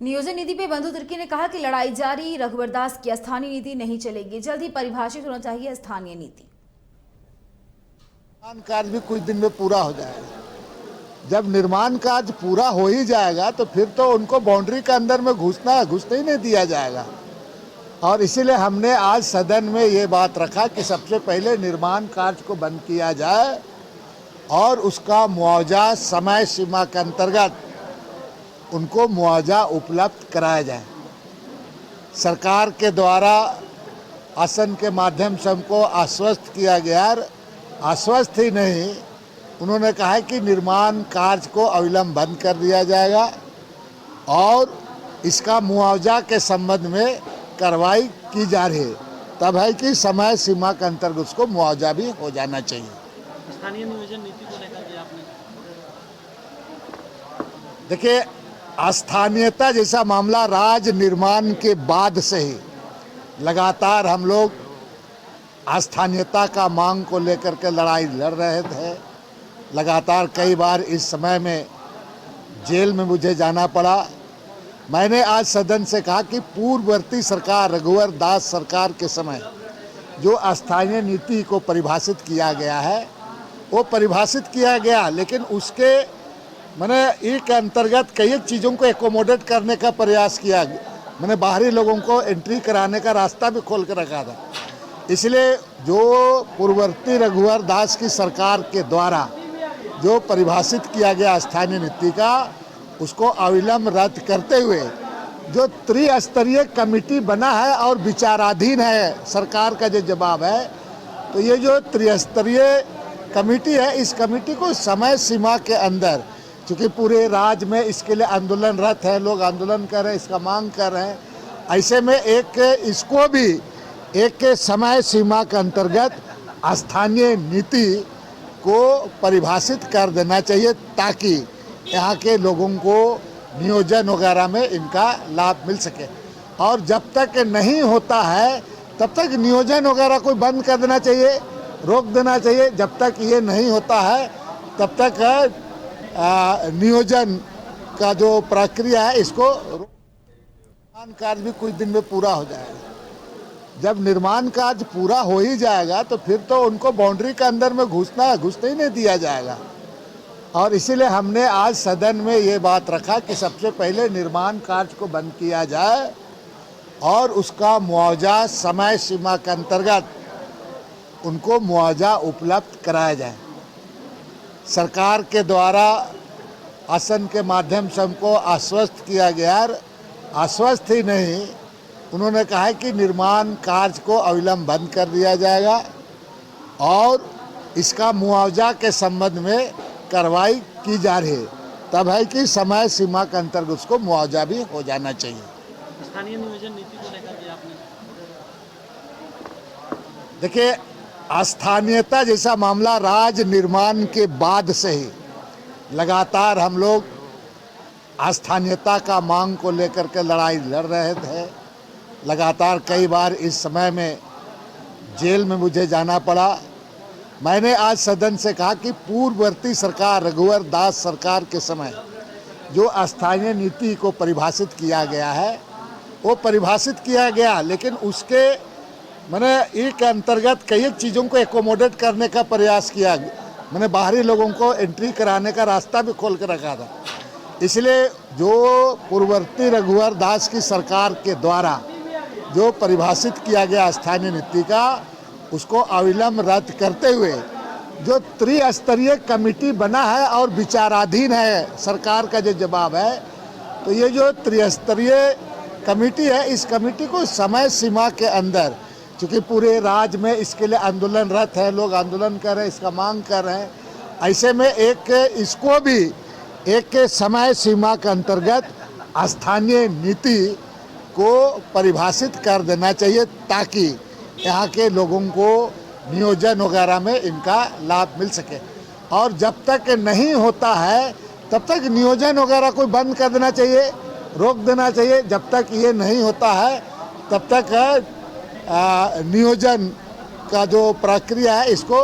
नियोजन नीति पे बंधु तिर्की ने कहा कि लड़ाई जारी, रघुवर दास की स्थानीय नीति नहीं चलेगी, जल्द ही परिभाषित होना चाहिए स्थानीय नीति। निर्माण कार्य भी कुछ दिन में पूरा हो जाएगा। जब निर्माण कार्य पूरा हो ही जाएगा तो फिर तो उनको बाउंड्री के अंदर में घुसने ही नहीं दिया जाएगा। और इसीलिए हमने आज सदन में ये बात रखा कि सबसे पहले निर्माण कार्य को बंद किया जाए और उसका मुआवजा समय सीमा के अंतर्गत उनको मुआवजा उपलब्ध कराया जाए। सरकार के द्वारा आसन के माध्यम से हमको आश्वस्त किया गया, आश्वस्त ही नहीं, उन्होंने कहा है कि निर्माण कार्य को अविलंब बंद कर दिया जाएगा और इसका मुआवजा के संबंध में कार्रवाई की जा रही है। तब है कि समय सीमा के अंतर्गत उसको मुआवजा भी हो जाना चाहिए। स्थानीय नियोजन नीति को लेकर के आपने देखिए, स्थानीयता जैसा मामला राज निर्माण के बाद से ही लगातार हम लोग स्थानीयता का मांग को लेकर के लड़ाई लड़ रहे थे। लगातार कई बार इस समय में जेल में मुझे जाना पड़ा। मैंने आज सदन से कहा कि पूर्ववर्ती सरकार रघुवर दास सरकार के समय जो स्थानीय नीति को परिभाषित किया गया है वो परिभाषित किया गया, लेकिन उसके मैंने एक अंतर्गत कई चीज़ों को एकोमोडेट करने का प्रयास किया। मैंने बाहरी लोगों को एंट्री कराने का रास्ता भी खोल कर रखा था। इसलिए जो पूर्ववर्ती रघुवर दास की सरकार के द्वारा जो परिभाषित किया गया स्थानीय नीति का, उसको अविलंब रद्द करते हुए जो त्रिस्तरीय कमेटी बना है और विचाराधीन है, सरकार का जो जवाब है, तो ये जो त्रिस्तरीय कमेटी है, इस कमेटी को समय सीमा के अंदर, क्योंकि पूरे राज्य में इसके लिए आंदोलनरत है, लोग आंदोलन कर रहे हैं, इसका मांग कर रहे हैं, ऐसे में इसको भी एक समय सीमा के अंतर्गत स्थानीय नीति को परिभाषित कर देना चाहिए ताकि यहाँ के लोगों को नियोजन वगैरह में इनका लाभ मिल सके। और जब तक नहीं होता है तब तक नियोजन वगैरह कोई बंद कर देना चाहिए, रोक देना चाहिए। जब तक ये नहीं होता है तब तक नियोजन का जो प्रक्रिया है इसको निर्माण कार्य भी कुछ दिन में पूरा हो जाएगा। जब निर्माण कार्य पूरा हो ही जाएगा तो फिर तो उनको बाउंड्री के अंदर में घुसने ही नहीं दिया जाएगा। और इसीलिए हमने आज सदन में ये बात रखा कि सबसे पहले निर्माण कार्य को बंद किया जाए और उसका मुआवजा समय सीमा के अंतर्गत उनको मुआवजा उपलब्ध कराया जाए। सरकार के द्वारा आसन के माध्यम से हमको आश्वस्त किया गया, आश्वस्त ही नहीं, उन्होंने कहा है कि निर्माण कार्य को अविलंब बंद कर दिया जाएगा और इसका मुआवजा के संबंध में कार्रवाई की जा रही है। तब है कि समय सीमा के अंतर्गत उसको मुआवजा भी हो जाना चाहिए। स्थानीय नियोजन नीति को लेकर के आपने देखिए, स्थानीयता जैसा मामला राज निर्माण के बाद से ही लगातार हम लोग स्थानीयता का मांग को लेकर के लड़ाई लड़ रहे थे। लगातार कई बार इस समय में जेल में मुझे जाना पड़ा। मैंने आज सदन से कहा कि पूर्ववर्ती सरकार रघुवर दास सरकार के समय जो स्थानीय नीति को परिभाषित किया गया है वो परिभाषित किया गया, लेकिन उसके मैंने एक अंतर्गत कई चीज़ों को एकोमोडेट करने का प्रयास किया। मैंने बाहरी लोगों को एंट्री कराने का रास्ता भी खोल कर रखा था। इसलिए जो पूर्ववर्ती रघुवर दास की सरकार के द्वारा जो परिभाषित किया गया स्थानीय नीति का, उसको अविलंब रद्द करते हुए जो त्रिस्तरीय कमेटी बना है और विचाराधीन है, सरकार का जो जवाब है, तो ये जो त्रिस्तरीय कमेटी है, इस कमेटी को समय सीमा के अंदर, क्योंकि पूरे राज्य में इसके लिए आंदोलनरत है, लोग आंदोलन कर रहे हैं, इसका मांग कर रहे हैं, ऐसे में इसको भी एक समय सीमा के अंतर्गत स्थानीय नीति को परिभाषित कर देना चाहिए ताकि यहाँ के लोगों को नियोजन वगैरह में इनका लाभ मिल सके। और जब तक नहीं होता है तब तक नियोजन वगैरह कोई बंद कर देना चाहिए, रोक देना चाहिए। जब तक ये नहीं होता है तब तक नियोजन का जो प्रक्रिया है इसको